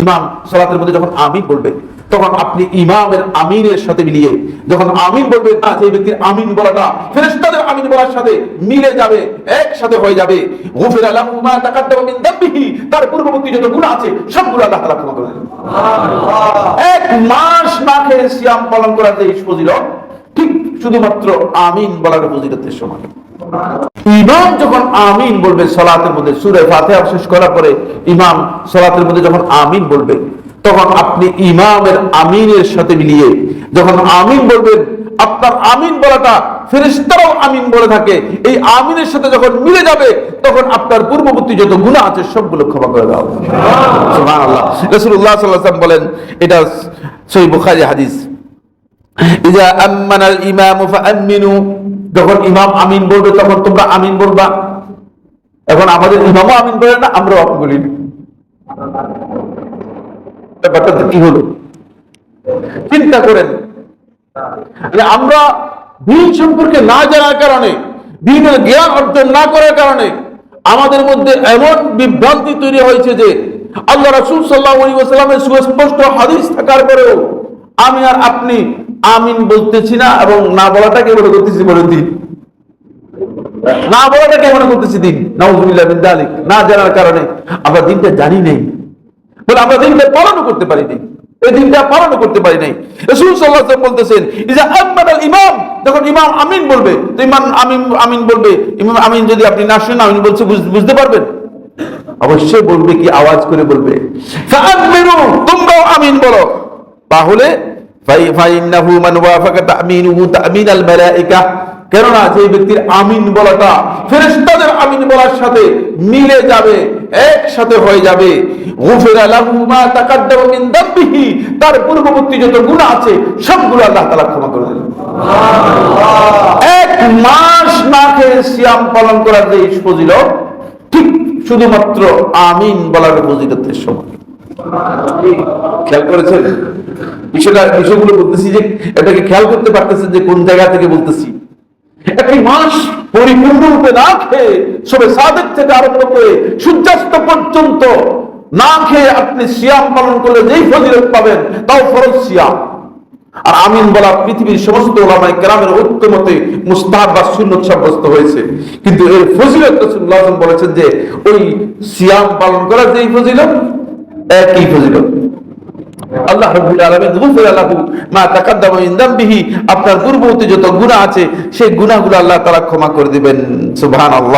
ইমাম সালাতের মধ্যে যখন আমিন বলবে তখন আপনি ইমামের আমিনের সাথে মিলিয়ে যখন আমিন বলবেন না, সেই ব্যক্তির আমিন বলাটা ফেরেশতাদের আমিন বলার সাথে মিলে যাবে, একসাথে হয়ে যাবে। গুফিরা লাহু মা তাকাদ্দামা মিন যামবিহি, তার পূর্ববর্তী যত গুনাহ আছে সবগুলো আল্লাহ তাআলা ক্ষমা করে দেন। সুবহানাল্লাহ। এক মাস না খেয়ে সিয়াম পালন করার যে ফজিলত, ঠিক শুধুমাত্র আমিন বলার ফজিলতের সমান। ইমাম যখন আমিন বলবে সালাতের মধ্যে, সূরা ফাতিহা শেষ করার পরে ইমাম সালাতের মধ্যে যখন আমিন বলবে তখন আপনি ইমামের আমিনের সাথে মিলিয়ে যখন আমিন বলবেন, আপনার আমিন বলাটা ফেরেশতারাও আমিন বলে থাকে, এই আমিনের সাথে যখন মিলে যাবে তখন আপনার পূর্ববর্তী যত গুনাহ আছে সবগুলো ক্ষমা করে দেওয়া হবে। সুবহানাল্লাহ। রাসূলুল্লাহ সাল্লাল্লাহু আলাইহি ওয়াসাল্লাম বলেন, এটা সহিহ বুখারী হাদিস, ইজা আমানাল ইমামু ফাআমিনু, যখন ইমাম আমিন বলবে তখন তোমরা আমিন বলবা। এখন আমাদের ইমামও আমিন বলে না, আমরাও আমিন বলি না। ব্যাপারটা কি হলো চিন্তা করেন। আমরা দ্বীন সম্পর্কে না জানার কারণে, দ্বীনের জ্ঞান অর্জন না করার কারণে আমাদের মধ্যে এমন বিভ্রান্তি তৈরি হয়েছে যে আল্লাহ রাসূল সাল্লাল্লাহু আলাইহি ওয়াসাল্লামের সুস্পষ্ট হাদিস থাকার পরেও আমি আর আপনি আমিন বলতেছি না, এবং না বলাটাকে মনে করতেছি বলে দিন, না বলাটাকে মনে করতেছি দিন। নাউযুবিল্লাহ মিন যালিক। না জানার কারণে আমরা দিনটা জানি নাই বলে আমরা দিনটা পালনও করতে পারি নাই, এই দিনটা পালনও করতে পারি নাই। রাসূল সাল্লাল্লাহু আলাইহি ওয়াসাল্লাম বলতেছেন, ইজা আমানাল ইমাম, যখন ইমাম আমিন বলবে তো ইমাম আমিন বলবে, ইমাম আমিন যদি আপনি না শুনেন আমিন বলছে বুঝতে পারবেন? অবশ্যই বলবে, কি আওয়াজ করে বলবে, ফাআমিনু, তোমরাও আমিন বলো। তাহলে ফাইন্নাহু মান ওয়াফাকা তামিনুহু তামিনাল মালায়েকা, কেননা যে ব্যক্তির আমিন বলাটা ফেরেশতাদের আমিন বলার সাথে মিলে যাবে, একসাথে হয়ে যাবে। গুফিরা লাহু মা তাকাদ্দামা মিন যামবিহি, তার পূর্ববর্তী যত গুনাহ আছে সবগুলো আল্লাহ তাআলা ক্ষমা করে দেন। সুবহানাল্লাহ। এক মাস না খেয়ে সিয়াম পালন করার যে ফজিলত, ঠিক শুধুমাত্র আমিন বলার ফজিলতের সমান। খেয়াল করেছেন বিষয়গুলো বলতেছি যে এটাকে খেয়াল করতে পারতেছেন যে কোন জায়গা থেকে বলতেছি। একটি মাস পরিপূর্ণরূপে না খেয়ে সবে সাদেক থেকে আরম্ভ করে সূর্যাস্ত পর্যন্ত না খেয়ে আপনি সিয়াম পালন করলে যেই ফজিলত পাবেন, তাও ফরজ সিয়াম। আর আমিন বলা পৃথিবীর সমস্ত উলামায়ে কেরামের ঐক্যমতে মুস্তাহাব বা সুন্নাত সাব্যস্ত হয়েছে, কিন্তু এর ফজিলত রাসূলুল্লাহ সাল্লাল্লাহু আলাইহি ওয়াসাল্লাম বলেছেন যে ওই সিয়াম পালন করার যেই ফজিলত, একই ফজিলত। আল্লাহ রাব্বুল আলামিন গুফিরা লাহু মা তাকাদ্দামা মিন যামবিহি, আপনার পূর্ববর্তী যত গুনাহ আছে সেই গুনাহগুলো আল্লাহ তাআলা ক্ষমা করে দিবেন। সুবহানাল্লাহ।